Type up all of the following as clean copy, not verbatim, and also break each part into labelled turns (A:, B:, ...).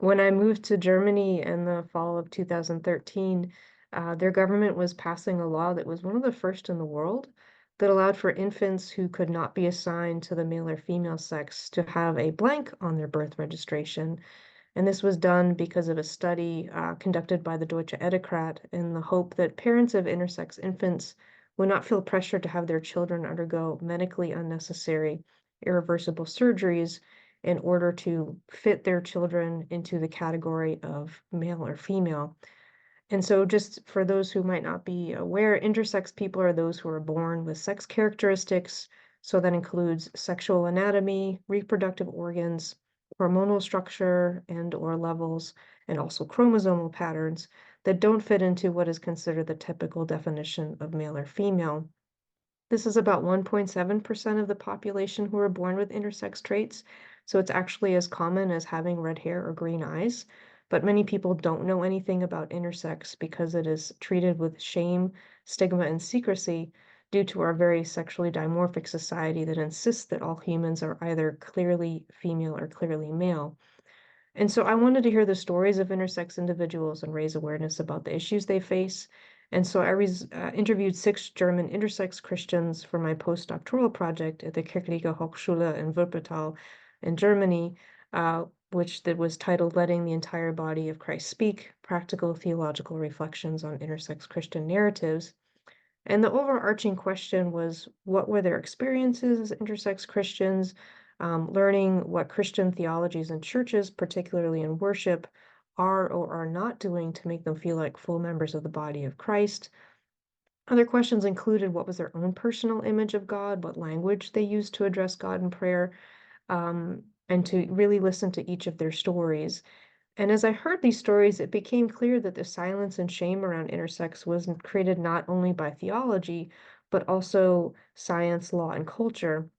A: When I moved to Germany in the fall of 2013, their government was passing a law that was one of the first in the world that allowed for infants who could not be assigned to the male or female sex to have a blank on their birth registration. And this was done because of a study conducted by the Deutsche Ethikrat in the hope that parents of intersex infants would not feel pressured to have their children undergo medically unnecessary, irreversible surgeries in order to fit their children into the category of male or female. And so, just for those who might not be aware, intersex people are those who are born with sex characteristics. So that includes sexual anatomy, reproductive organs, hormonal structure and/or levels, and also chromosomal patterns that don't fit into what is considered the typical definition of male or female. This is about 1.7% of the population who are born with intersex traits, so it's actually as common as having red hair or green eyes. But many people don't know anything about intersex because it is treated with shame, stigma, and secrecy due to our very sexually dimorphic society that insists that all humans are either clearly female or clearly male. And so I wanted to hear the stories of intersex individuals and raise awareness about the issues they face. And so interviewed 6 German intersex Christians for my postdoctoral project at the Kirchliche Hochschule in Wuppertal in Germany, which that was titled Letting the Entire Body of Christ Speak, Practical Theological Reflections on Intersex Christian Narratives. And the overarching question was, what were their experiences as intersex Christians, learning what Christian theologies and churches, particularly in worship, are or are not doing to make them feel like full members of the body of Christ. Other questions included what was their own personal image of God, what language they used to address God in prayer, and to really listen to each of their stories. And as I heard these stories, it became clear that the silence and shame around intersex was created not only by theology, but also science, law, and culture.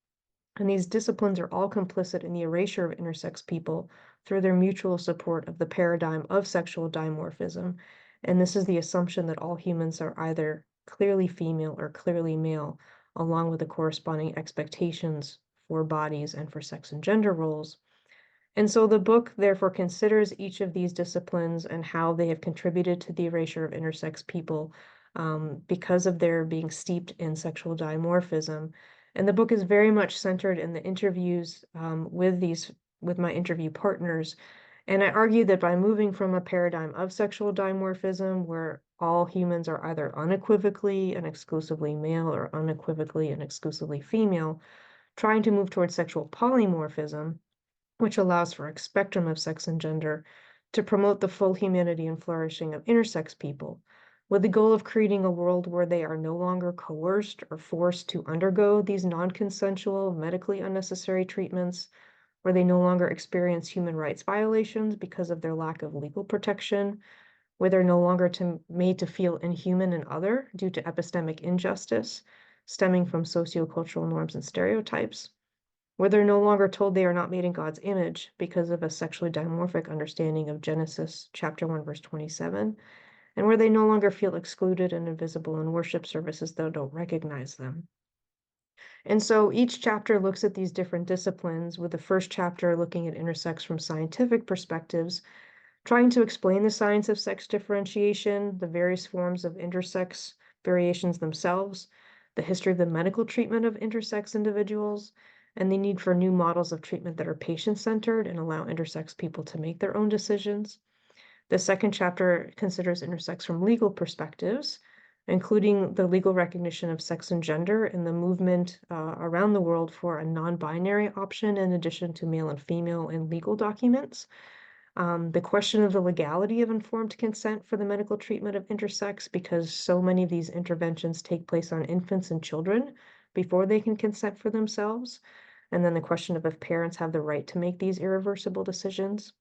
A: And these disciplines are all complicit in the erasure of intersex people through their mutual support of the paradigm of sexual dimorphism. And this is the assumption that all humans are either clearly female or clearly male, along with the corresponding expectations for bodies and for sex and gender roles. And so the book therefore considers each of these disciplines and how they have contributed to the erasure of intersex people because of their being steeped in sexual dimorphism. And the book is very much centered in the interviews with my interview partners. And I argue that by moving from a paradigm of sexual dimorphism, where all humans are either unequivocally and exclusively male or unequivocally and exclusively female, trying to move towards sexual polymorphism, which allows for a spectrum of sex and gender to promote the full humanity and flourishing of intersex people, with the goal of creating a world where they are no longer coerced or forced to undergo these non-consensual, medically unnecessary treatments, where they no longer experience human rights violations because of their lack of legal protection, where they're no longer made to feel inhuman and other due to epistemic injustice stemming from sociocultural norms and stereotypes, where they're no longer told they are not made in God's image because of a sexually dimorphic understanding of Genesis chapter 1, verse 27, and where they no longer feel excluded and invisible in worship services that don't recognize them. And so each chapter looks at these different disciplines, with the first chapter looking at intersex from scientific perspectives, trying to explain the science of sex differentiation, the various forms of intersex variations themselves, the history of the medical treatment of intersex individuals, and the need for new models of treatment that are patient-centered and allow intersex people to make their own decisions. The second chapter considers intersex from legal perspectives, including the legal recognition of sex and gender and the movement around the world for a non-binary option in addition to male and female in legal documents. The question of the legality of informed consent for the medical treatment of intersex, because so many of these interventions take place on infants and children before they can consent for themselves. And then the question of if parents have the right to make these irreversible decisions.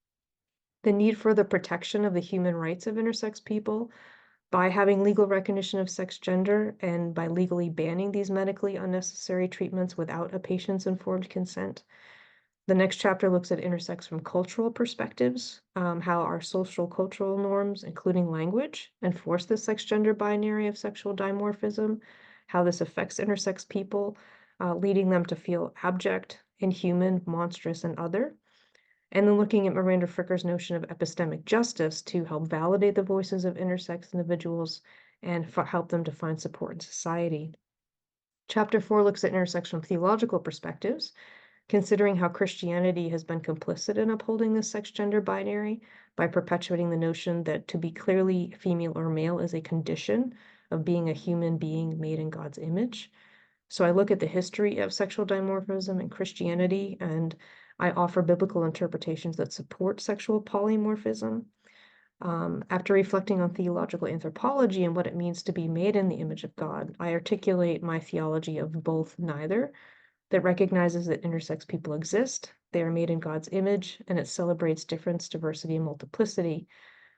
A: The need for the protection of the human rights of intersex people by having legal recognition of sex gender and by legally banning these medically unnecessary treatments without a patient's informed consent. The next chapter looks at intersex from cultural perspectives, how our social cultural norms, including language, enforce the sex-gender binary of sexual dimorphism, how this affects intersex people, leading them to feel abject, inhuman, monstrous, and other. And then looking at Miranda Fricker's notion of epistemic justice to help validate the voices of intersex individuals and help them to find support in society. Chapter 4 looks at intersectional theological perspectives, considering how Christianity has been complicit in upholding the sex-gender binary by perpetuating the notion that to be clearly female or male is a condition of being a human being made in God's image. So I look at the history of sexual dimorphism in Christianity, and I offer biblical interpretations that support sexual polymorphism. After reflecting on theological anthropology and what it means to be made in the image of God, I articulate my theology of both neither, that recognizes that intersex people exist, they are made in God's image, and it celebrates difference, diversity, and multiplicity,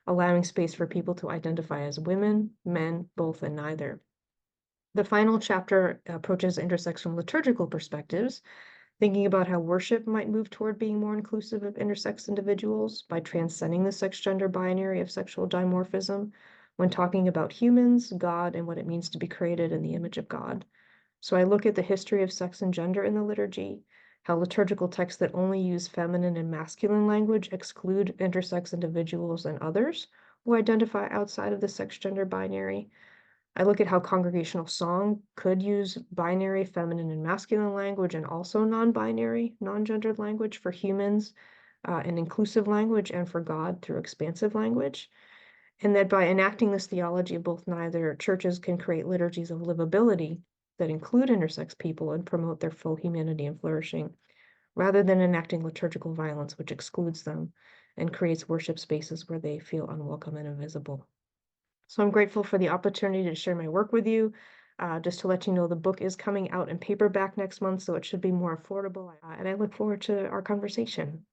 A: allowing space for people to identify as women, men, both, and neither. The final chapter approaches intersectional liturgical perspectives, thinking about how worship might move toward being more inclusive of intersex individuals by transcending the sex-gender binary of sexual dimorphism when talking about humans, God, and what it means to be created in the image of God. So I look at the history of sex and gender in the liturgy, how liturgical texts that only use feminine and masculine language exclude intersex individuals and others who identify outside of the sex-gender binary. I look at how congregational song could use binary feminine and masculine language and also non-binary, non-gendered language for humans, and inclusive language, and for God through expansive language. And that by enacting this theology of both neither, churches can create liturgies of livability that include intersex people and promote their full humanity and flourishing, rather than enacting liturgical violence, which excludes them and creates worship spaces where they feel unwelcome and invisible. So I'm grateful for the opportunity to share my work with you. Just to let you know, the book is coming out in paperback next month, so it should be more affordable. And I look forward to our conversation.